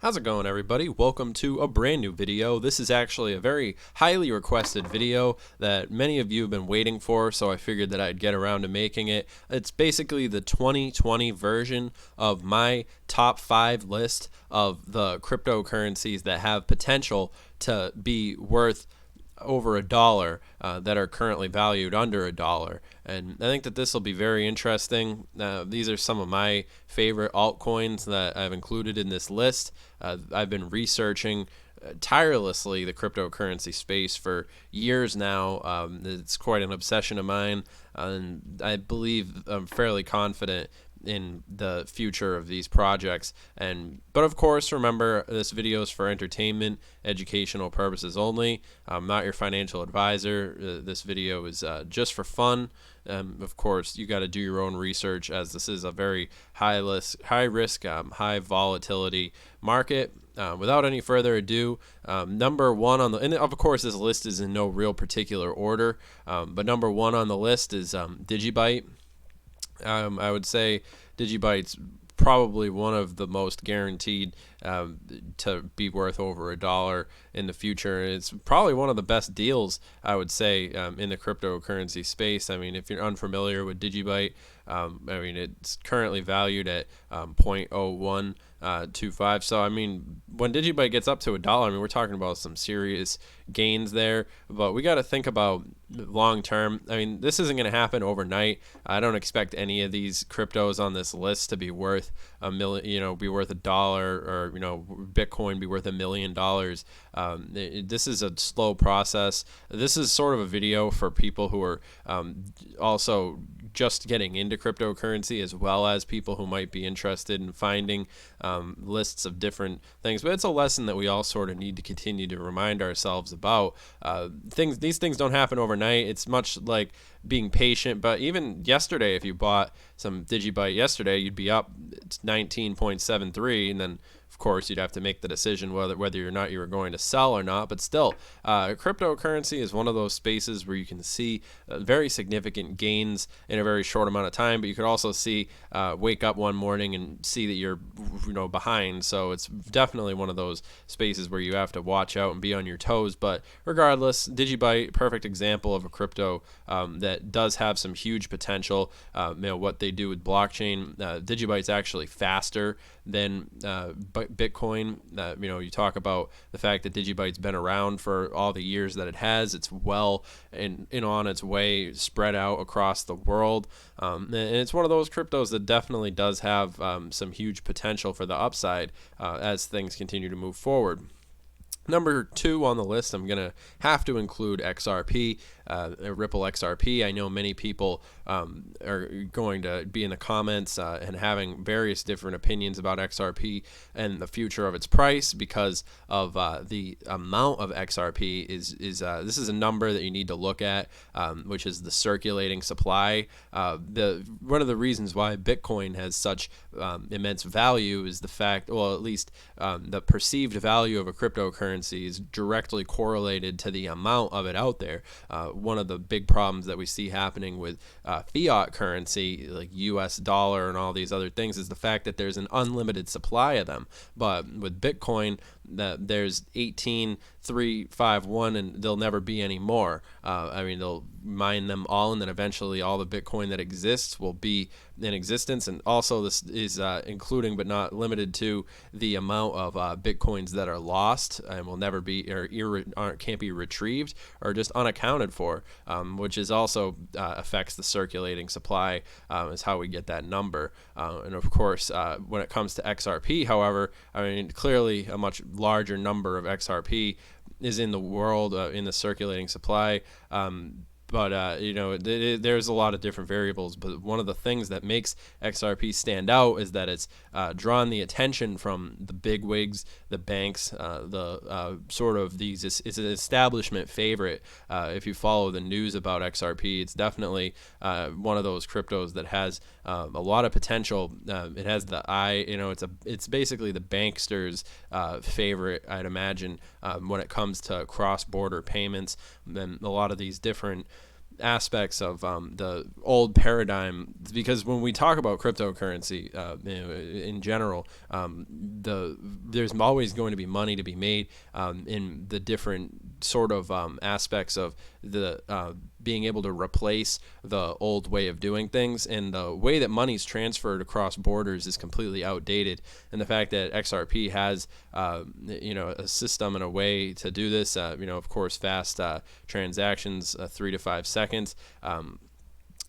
How's it going, everybody? Welcome to a brand new video. This is actually a very highly requested video that many of you have been waiting for, so I figured that I'd get around to making it. It's basically the 2020 version of my top 5 list of the cryptocurrencies that have potential to be worth over $1 that are currently valued under $1, and I think that this will be very interesting. These are some of my favorite altcoins that I've included in this list. I've been researching tirelessly the cryptocurrency space for years now. It's quite an obsession of mine, and I believe I'm fairly confident in the future of these projects. But of course, remember, this video is for entertainment, educational purposes only. I'm not your financial advisor. This video is just for fun. Of course, you got to do your own research, as this is a very high risk, high volatility market. Without any further ado, number one on the, and of course this list is in no real particular order, but number one on the list is DigiByte. I would say DigiByte's probably one of the most guaranteed to be worth over $1 in the future. It's probably one of the best deals, I would say, in the cryptocurrency space. I mean, if you're unfamiliar with DigiByte, I mean, it's currently valued at 0.0125. So I mean, when DigiByte gets up to $1, I mean, we're talking about some serious gains there. But we got to think about long term. I mean, this isn't going to happen overnight. I don't expect any of these cryptos on this list to be worth a million, be worth $1, or Bitcoin be worth $1 million. This is a slow process. This is sort of a video for people who are also just getting into cryptocurrency, as well as people who might be interested in finding lists of different things. But it's a lesson that we all sort of need to continue to remind ourselves about. These things don't happen overnight. It's much like being patient. But even yesterday, if you bought some DigiByte yesterday, you'd be up 19.73, and then of course you'd have to make the decision whether or not you were going to sell or not. But still, cryptocurrency is one of those spaces where you can see very significant gains in a very short amount of time, but you could also see wake up one morning and see that you're behind. So it's definitely one of those spaces where you have to watch out and be on your toes. But regardless, DigiByte, perfect example of a crypto that does have some huge potential. What they do with blockchain, DigiByte's actually faster than Bitcoin. You talk about the fact that DigiByte's been around for all the years that it has. It's well and on its way, spread out across the world, and it's one of those cryptos that definitely does have some huge potential for the upside as things continue to move forward. Number 2 on the list, I'm going to have to include XRP, Ripple XRP. I know many people are going to be in the comments and having various different opinions about XRP and the future of its price because of the amount of XRP this is a number that you need to look at, which is the circulating supply. One of the reasons why Bitcoin has such immense value is the fact, well, at least the perceived value of a cryptocurrency is directly correlated to the amount of it out there. One of the big problems that we see happening with fiat currency, like US dollar and all these other things, is the fact that there's an unlimited supply of them. But with Bitcoin, there's 18,351, and there'll never be any more. I mean, they'll mine them all, and then eventually all the Bitcoin that exists will be in existence. And also, this is including but not limited to the amount of Bitcoins that are lost and will never be, or can't be retrieved, or just unaccounted for, which is also affects the circulating supply, is how we get that number. And of course, when it comes to XRP, however, I mean, clearly a much larger number of XRP is in the world, in the circulating supply. But there's a lot of different variables. But one of the things that makes XRP stand out is that it's drawn the attention from the big wigs, the banks, sort of these. It's an establishment favorite. If you follow the news about XRP, it's definitely one of those cryptos that has a lot of potential. It has the eye. It's basically the banksters' favorite, I'd imagine, when it comes to cross-border payments. Then a lot of these different aspects of the old paradigm, because when we talk about cryptocurrency in general, there's always going to be money to be made in the different sort of aspects of the being able to replace the old way of doing things, and the way that money's transferred across borders is completely outdated. And the fact that XRP has a system and a way to do this, of course, fast transactions, 3 to 5 seconds.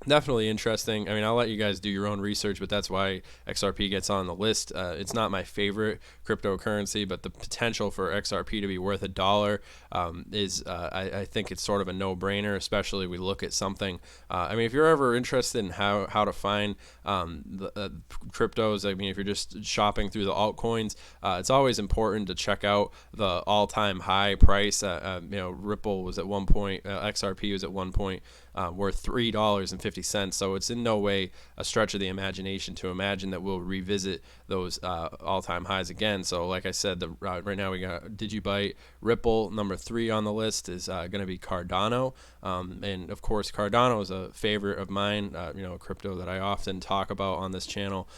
Definitely interesting. I mean, I'll let you guys do your own research, but that's why XRP gets on the list. It's not my favorite cryptocurrency, but the potential for XRP to be worth $1 I think it's sort of a no-brainer, especially we look at something. I mean, if you're ever interested in how to find the cryptos, I mean, if you're just shopping through the altcoins, it's always important to check out the all-time high price. Ripple was at one point, XRP was at one point worth $3.50. So it's in no way a stretch of the imagination to imagine that we'll revisit those all-time highs again. So like I said, right now we got DigiByte, Ripple. Number 3 on the list is going to be Cardano. And of course, Cardano is a favorite of mine, a crypto that I often talk about on this channel,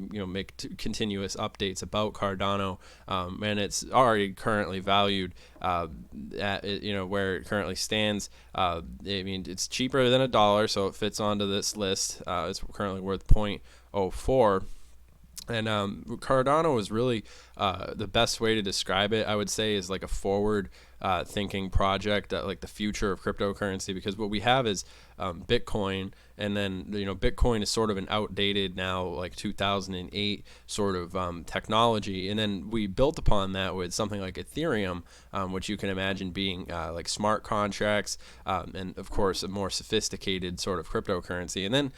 make continuous updates about Cardano. And it's already currently valued at where it currently stands. I mean, it's cheaper than $1, so it fits onto this list. It's currently worth 0.04. And Cardano is really the best way to describe it, I would say, is like a forward thinking project, like the future of cryptocurrency, because what we have is Bitcoin, and then Bitcoin is sort of an outdated now, like 2008 sort of technology, and then we built upon that with something like Ethereum, which you can imagine being like smart contracts, and of course a more sophisticated sort of cryptocurrency. And then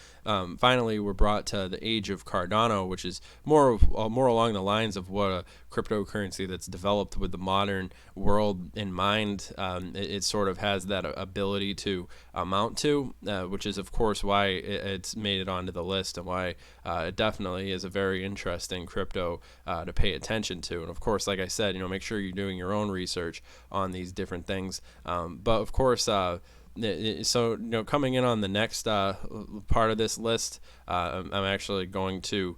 finally we're brought to the age of Cardano, which is more along the lines of what a cryptocurrency that's developed with the modern world in mind. It sort of has that ability to amount to, which is of course why it's made it onto the list, and why it definitely is a very interesting crypto to pay attention to. And of course, like I said, make sure you're doing your own research on these different things. But of course, so coming in on the next part of this list, I'm actually going to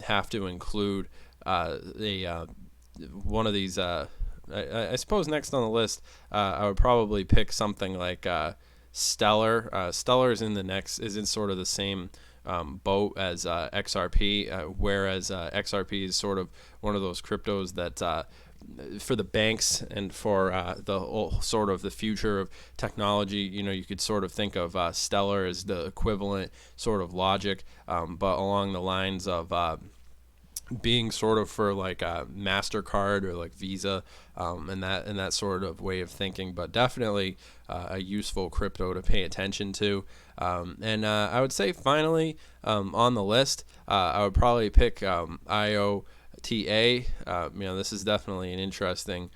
have to include one of these. I suppose next on the list, I would probably pick something like Stellar. Stellar is in sort of the same boat as XRP, whereas XRP is sort of one of those cryptos that for the banks and for the whole sort of the future of technology, you could sort of think of Stellar as the equivalent sort of logic, but along the lines of being sort of for like a MasterCard or like Visa, and that sort of way of thinking, but definitely a useful crypto to pay attention to. And I would say finally on the list, I would probably pick IOTA. This is definitely an interesting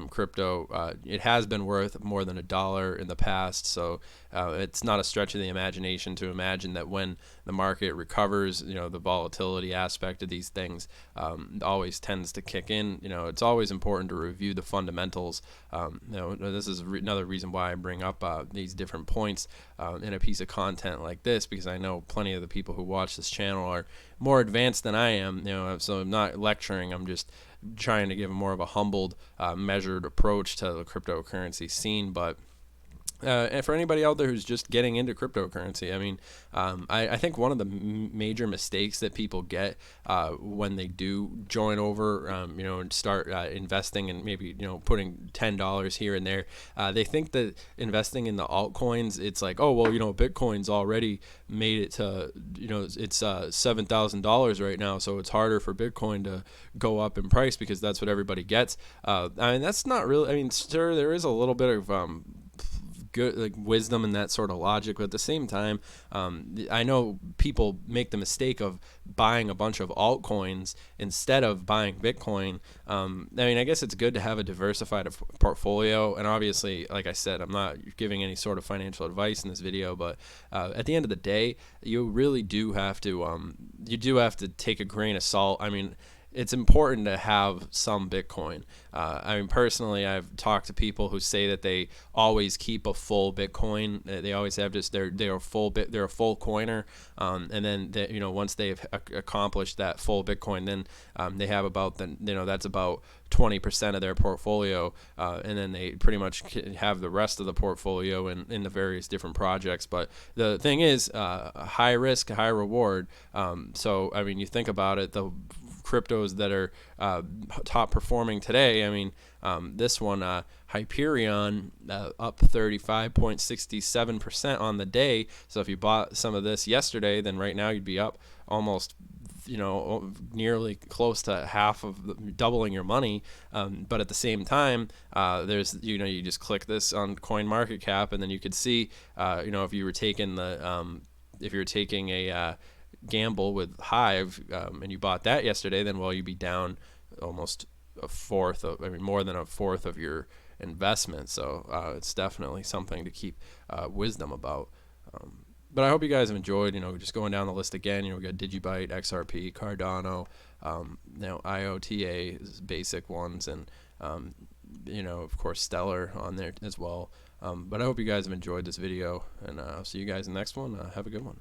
crypto. It has been worth more than $1 in the past, so it's not a stretch of the imagination to imagine that when the market recovers, the volatility aspect of these things always tends to kick in. It's always important to review the fundamentals. This is another reason why I bring up these different points in a piece of content like this, because I know plenty of the people who watch this channel are more advanced than I am. So I'm not lecturing. I'm just trying to give more of a humbled, measured approach to the cryptocurrency scene. But and for anybody out there who's just getting into cryptocurrency, I mean, I think one of the major mistakes that people get when they do join over, and start investing and maybe, putting $10 here and there, they think that investing in the altcoins, it's like, oh, well, Bitcoin's already made it to, it's $7,000 right now, so it's harder for Bitcoin to go up in price because that's what everybody gets. I mean, that's not really, I mean, sure, there is a little bit of good like wisdom in that sort of logic, but at the same time, I know people make the mistake of buying a bunch of altcoins instead of buying Bitcoin. I mean, I guess it's good to have a diversified portfolio, and obviously, like I said, I'm not giving any sort of financial advice in this video, but at the end of the day, you really do have to take a grain of salt. I mean, it's important to have some Bitcoin. I mean, personally, I've talked to people who say that they always keep a full Bitcoin. They always have just they're a full coiner, and then once they've accomplished that full Bitcoin, then they have about that's about 20% of their portfolio, and then they pretty much have the rest of the portfolio in the various different projects. But the thing is, high risk, high reward. So I mean, you think about it, the cryptos that are top performing today. I mean, this one, Hyperion, up 35.67% on the day. So if you bought some of this yesterday, then right now you'd be up almost nearly close to half of doubling your money. But at the same time, there's you just click this on CoinMarketCap, and then you could see if you were taking a gamble with Hive, and you bought that yesterday, then you'd be down almost more than a fourth of your investment. So it's definitely something to keep wisdom about. But I hope you guys have enjoyed, just going down the list again. We got DigiByte, XRP, Cardano, IOTA, basic ones, and, of course, Stellar on there as well. But I hope you guys have enjoyed this video, and I'll see you guys in the next one. Have a good one.